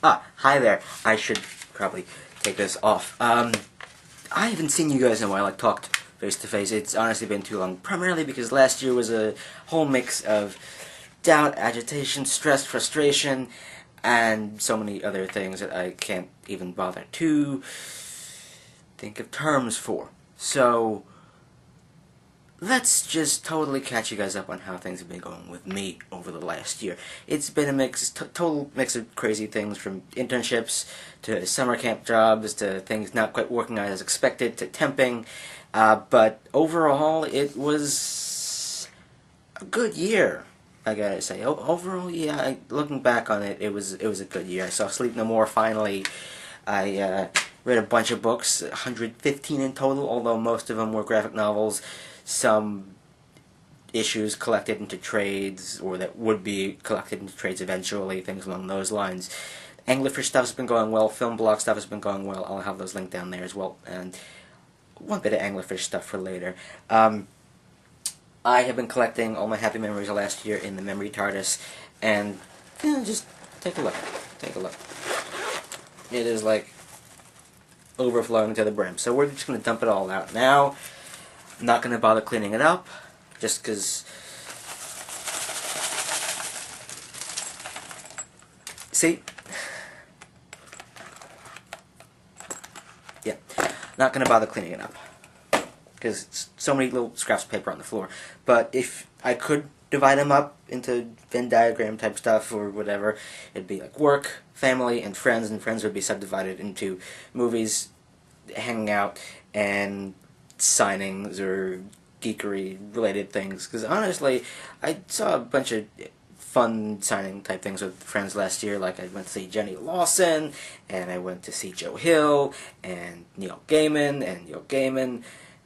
Hi there. I should probably take this off. I haven't seen you guys in a while, like, talked face to face. It's honestly been too long, primarily because last year was a whole mix of doubt, agitation, stress, frustration, and so many other things that I can't even bother to think of terms for. So, let's just totally catch you guys up on how things have been going with me over the last year. It's been a total mix of crazy things, from internships to summer camp jobs to things not quite working out as expected to temping. But overall, it was a good year, I gotta say. Overall, yeah, looking back on it, it was a good year. I saw Sleep No More finally. I read a bunch of books, 115 in total, although most of them were graphic novels. Some issues collected into trades, or that would be collected into trades eventually, things along those lines. Anglerfish stuff's been going well, film blog stuff has been going well. I'll have those linked down there as well, and one bit of Anglerfish stuff for later. I have been collecting all my happy memories of last year in the memory TARDIS, and just take a look. Take a look. It is like overflowing to the brim. So we're just going to dump it all out now. I'm not going to bother cleaning it up, just because... See? Yeah. Not going to bother cleaning it up, because it's so many little scraps of paper on the floor. But if I could divide them up into Venn diagram type stuff or whatever, it'd be like work, family, and friends would be subdivided into movies, hanging out, and signings or geekery related things. Because honestly, I saw a bunch of fun signing type things with friends last year. Like, I went to see Jenny Lawson, and I went to see Joe Hill, and Neil Gaiman,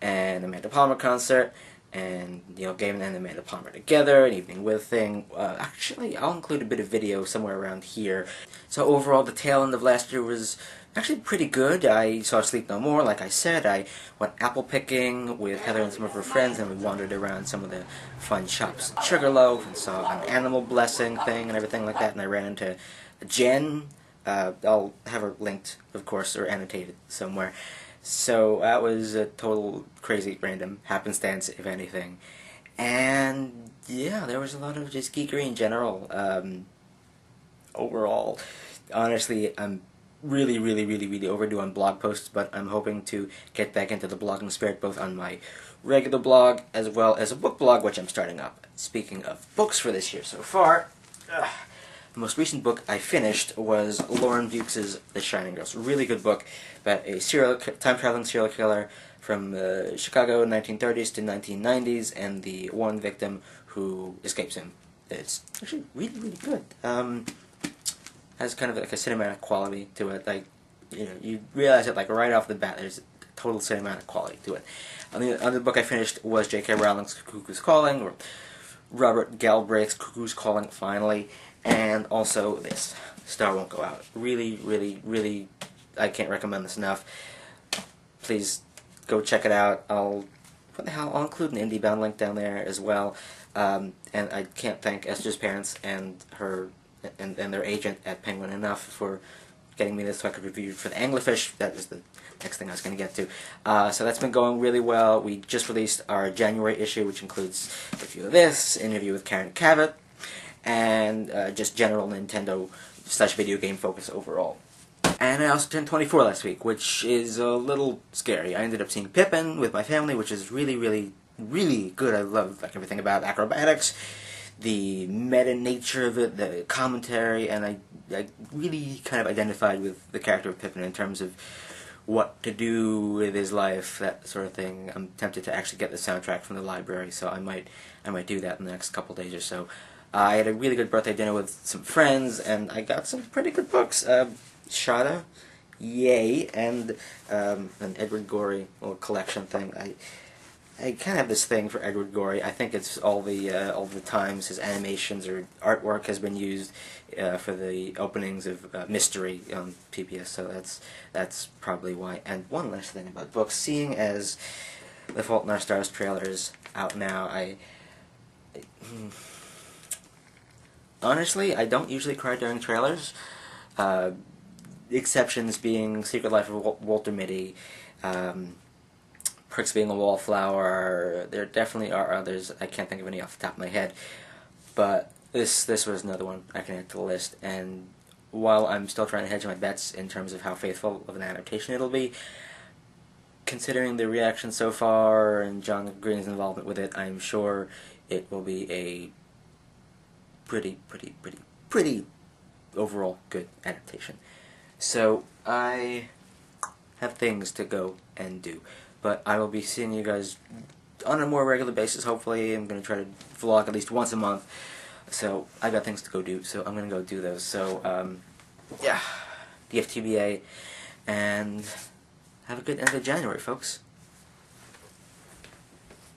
and Amanda Palmer concert, and Neil Gaiman and Amanda Palmer together, an evening with thing. Actually, I'll include a bit of video somewhere around here. So overall, the tail end of last year was actually pretty good. I saw Sleep No More, like I said. I went apple picking with Heather and some of her friends, and we wandered around some of the fun shops in Sugarloaf, and saw an animal blessing thing and everything like that, and I ran into Jen. I'll have her linked, of course, or annotated somewhere. So that was a total crazy random happenstance, if anything. And yeah, there was a lot of just geekery in general. Overall, honestly, I'm really overdue on blog posts, but I'm hoping to get back into the blogging spirit, both on my regular blog as well as a book blog, which I'm starting up. Speaking of books for this year so far, the most recent book I finished was Lauren Buicks's The Shining Girls. Really good book about a time-traveling serial killer from Chicago 1930s to 1990s, and the one victim who escapes him. It's actually really good. Has kind of like a cinematic quality to it. Like, you realize it like right off the bat. There's a total cinematic quality to it. The other book I finished was J.K. Rowling's Cuckoo's Calling, or Robert Galbraith's Cuckoo's Calling, finally, and also this, Star Won't Go Out. Really, I can't recommend this enough. Please go check it out. I'll include an IndieBound link down there as well. And I can't thank Esther's parents and her and their agent at Penguin enough for getting me this so I could review for the Anglerfish. That is the next thing I was going to get to. So that's been going really well. We just released our January issue, which includes a review of this, interview with Karen Cavett, and just general Nintendo/video game focus overall. And I also turned 24 last week, which is a little scary. I ended up seeing Pippin with my family, which is really good. I love everything about acrobatics, the meta nature of it, the commentary, and I really kind of identified with the character of Pippin in terms of what to do with his life, that sort of thing. I'm tempted to actually get the soundtrack from the library, so I might do that in the next couple days or so. I had a really good birthday dinner with some friends, and I got some pretty good books. Shada, yay, and an Edward Gorey little collection thing. I kind of have this thing for Edward Gorey. I think it's all the times his animations or artwork has been used for the openings of Mystery on PBS, so that's probably why. And one last thing about books, seeing as The Fault in Our Stars trailer is out now, honestly, I don't usually cry during trailers. Exceptions being Secret Life of Walter Mitty, Perks Being a Wallflower. There definitely are others. I can't think of any off the top of my head, but this was another one I can add to the list. And while I'm still trying to hedge my bets in terms of how faithful of an adaptation it'll be, considering the reaction so far and John Green's involvement with it, I'm sure it will be a pretty overall good adaptation. So I have things to go and do, but I will be seeing you guys on a more regular basis. Hopefully, I'm going to try to vlog at least once a month. So I got things to go do, so I'm going to go do those. So yeah, DFTBA, and have a good end of January, folks.